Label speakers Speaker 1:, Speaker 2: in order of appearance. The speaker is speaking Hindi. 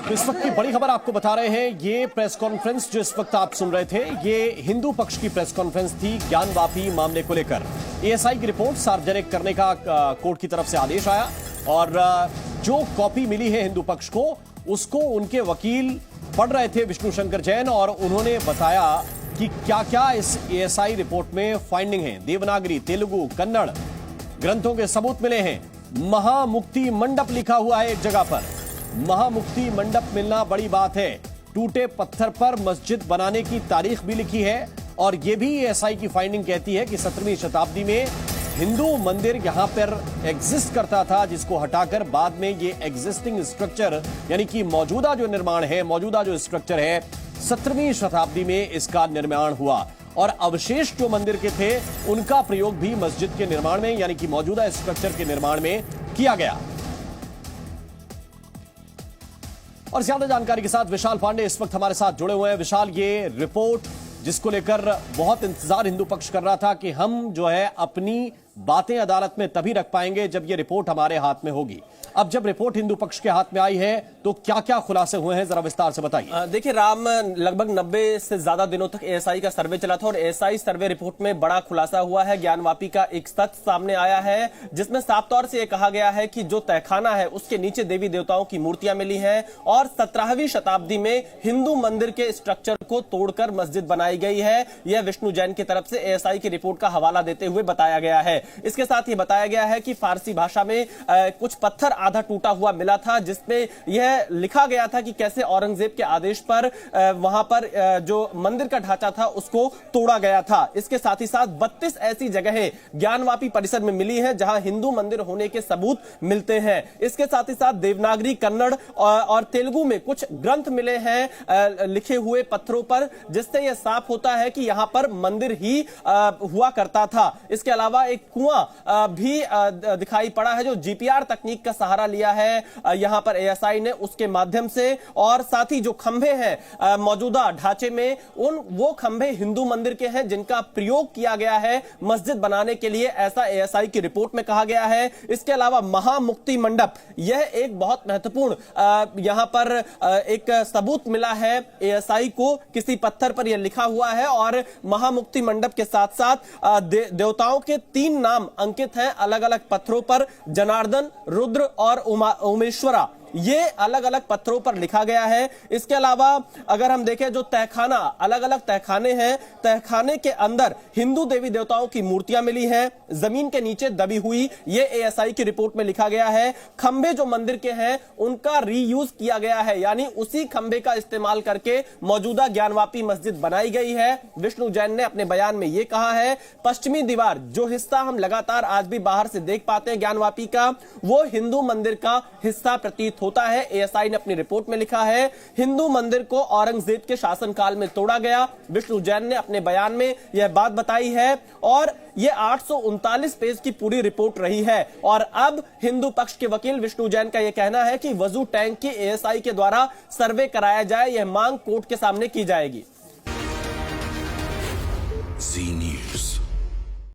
Speaker 1: तो इस वक्त की बड़ी खबर आपको बता रहे हैं। ये प्रेस कॉन्फ्रेंस जो इस वक्त आप सुन रहे थे, ये हिंदू पक्ष की प्रेस कॉन्फ्रेंस थी। ज्ञानवापी मामले को लेकर एएसआई की रिपोर्ट सार्वजनिक करने का कोर्ट की तरफ से आदेश आया और जो कॉपी मिली है हिंदू पक्ष को, उसको उनके वकील पढ़ रहे थे विष्णु शंकर जैन, और उन्होंने बताया कि क्या क्या इस एएसआई रिपोर्ट में फाइंडिंग है। देवनागरी, तेलुगु, कन्नड़ ग्रंथों के सबूत मिले हैं। महामुक्ति मंडप लिखा हुआ है एक जगह पर। महामुक्ति मंडप मिलना बड़ी बात है। टूटे पत्थर पर मस्जिद बनाने की तारीख भी लिखी है और यह भी एएसआई की फाइंडिंग कहती है कि 17वीं शताब्दी में हिंदू मंदिर यहां पर एग्जिस्ट करता था, जिसको हटाकर बाद में ये एग्जिस्टिंग स्ट्रक्चर यानी कि मौजूदा जो निर्माण है, मौजूदा जो स्ट्रक्चर है, 17वीं शताब्दी में इसका निर्माण हुआ और अवशेष जो मंदिर के थे उनका प्रयोग भी मस्जिद के निर्माण में यानी कि मौजूदा स्ट्रक्चर के निर्माण में किया गया। और ज्यादा जानकारी के साथ विशाल पांडे इस वक्त हमारे साथ जुड़े हुए हैं। विशाल, ये रिपोर्ट जिसको लेकर बहुत इंतजार हिंदू पक्ष कर रहा था कि हम जो है अपनी बातें अदालत में तभी रख पाएंगे जब ये रिपोर्ट हमारे हाथ में होगी। अब जब रिपोर्ट हिंदू पक्ष के हाथ में आई है तो क्या क्या खुलासे हुए हैं, जरा विस्तार से बताइए।
Speaker 2: देखिए राम, लगभग 90 से ज्यादा दिनों तक एएसआई का सर्वे चला था और एएसआई सर्वे रिपोर्ट में बड़ा खुलासा हुआ है। ज्ञानवापी का एक तथ्य सामने आया है जिसमें साफ तौर से यह कहा गया है कि जो तहखाना है उसके नीचे देवी देवताओं की मूर्तियां मिली हैं और 17वीं शताब्दी में हिंदू मंदिर के स्ट्रक्चर को तोड़कर मस्जिद बनाई गई है। यह विष्णु जैन की तरफ से एएसआई की रिपोर्ट का हवाला देते हुए बताया गया है। इसके साथ ही बताया गया है कि फारसी भाषा में कुछ पत्थर आधा टूटा हुआ मिला था जिसमें यह लिखा गया था कि कैसे औरंगजेब के आदेश पर वहां पर जो मंदिर का ढांचा था उसको तोड़ा गया था। इसके साथ ही साथ 32 ऐसी जगहें ज्ञानवापी परिसर में मिली हैं जहां हिंदू मंदिर होने के सबूत मिलते हैं। इसके साथ ही साथ देवनागरी, कन्नड़ और तेलुगु में कुछ ग्रंथ मिले हैं लिखे हुए पत्थरों पर, जिससे यह साफ होता है कि यहां पर मंदिर ही हुआ करता था। इसके अलावा एक कुआं भी दिखाई पड़ा है जो जीपीआर तकनीक का सहारा लिया है यहां पर एएसआई ने, उसके माध्यम से। और साथ ही जो खंभे हैं मौजूदा ढांचे में, वो खंभे हिंदू मंदिर के हैं जिनका प्रयोग किया गया है मस्जिद बनाने के लिए, ऐसा एएसआई की रिपोर्ट में कहा गया है। इसके अलावा महामुक्ति मंडप, यह एक बहुत महत्वपूर्ण यहां पर एक सबूत मिला है एएसआई को। किसी पत्थर पर यह लिखा हुआ है और महामुक्ति मंडप के साथ साथ देवताओं के 3 नाम अंकित हैं अलग अलग पत्थरों पर, जनार्दन, रुद्र और उमेश्वरा, ये अलग अलग पत्थरों पर लिखा गया है। इसके अलावा अगर हम देखें जो तहखाना, अलग अलग तहखाने हैं, तहखाने के अंदर हिंदू देवी देवताओं की मूर्तियां मिली हैं जमीन के नीचे दबी हुई, ये एएसआई की रिपोर्ट में लिखा गया है। खंबे जो मंदिर के हैं उनका रीयूज किया गया है, यानी उसी खंबे का इस्तेमाल करके मौजूदा ज्ञानवापी मस्जिद बनाई गई है। विष्णु जैन ने अपने बयान में यह कहा है, पश्चिमी दीवार जो हिस्सा हम लगातार आज भी बाहर से देख पाते हैं ज्ञानवापी का, वो हिंदू मंदिर का हिस्सा प्रतीत होता है। एएसआई ने अपनी रिपोर्ट में लिखा है, हिंदू मंदिर को औरंगजेब के शासनकाल में तोड़ा गया। विष्णु जैन ने अपने बयान में यह बात बताई है और यह 839 पेज की पूरी रिपोर्ट रही है। और अब हिंदू पक्ष के वकील विष्णु जैन का यह कहना है कि वजू टैंक की एएसआई के द्वारा सर्वे कराया जाए, यह मांग कोर्ट के सामने की जाएगी।